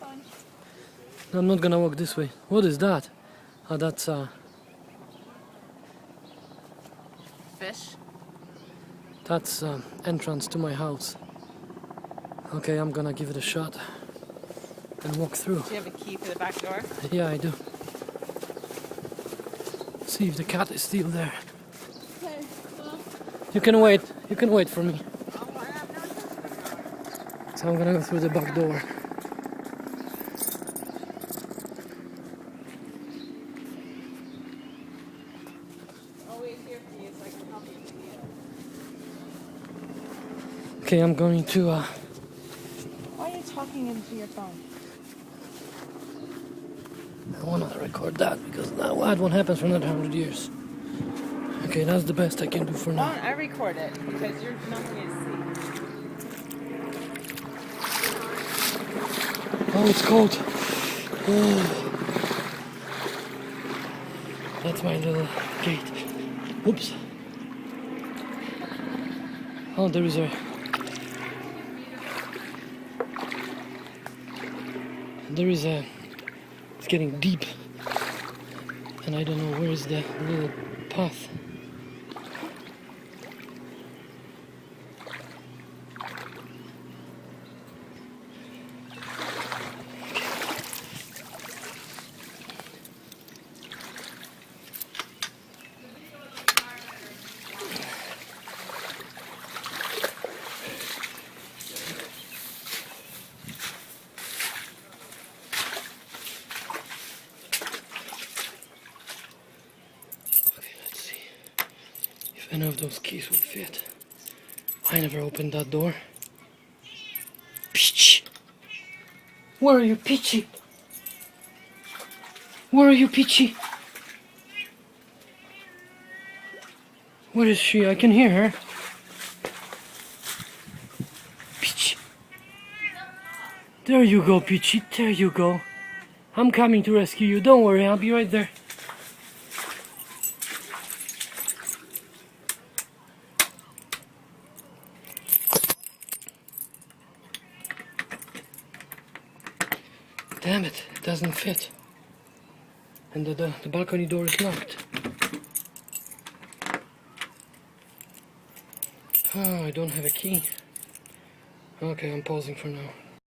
going? No, I'm not gonna walk this way. What is that? Oh, that's Fish. that's entrance to my house. Okay, I'm gonna give it a shot and walk through. Do you have a key for the back door? Yeah, I do. See if the cat is still there. Okay, well. You can wait. You can wait for me. Oh, I have no time. So I'm gonna go through the back door. I'll wait here for you so I can help you to get it. Okay, I'm going to Why are you talking into your phone? I wanna record that because that won't happen for another 100 years. Okay, that's the best I can do for now. I record it because you're not going to see. Oh, it's cold. Oh. That's my little gate. Oops. Oh, there is a... It's getting deep. And I don't know where is the little path. Any of those keys will fit. I never opened that door. Peachy! Where are you, Peachy? Where are you, Peachy? Where is she? I can hear her. Peachy! There you go, Peachy. There you go. I'm coming to rescue you. Don't worry, I'll be right there. Damn it, it doesn't fit. And the balcony door is locked. Oh, I don't have a key. Okay, I'm pausing for now.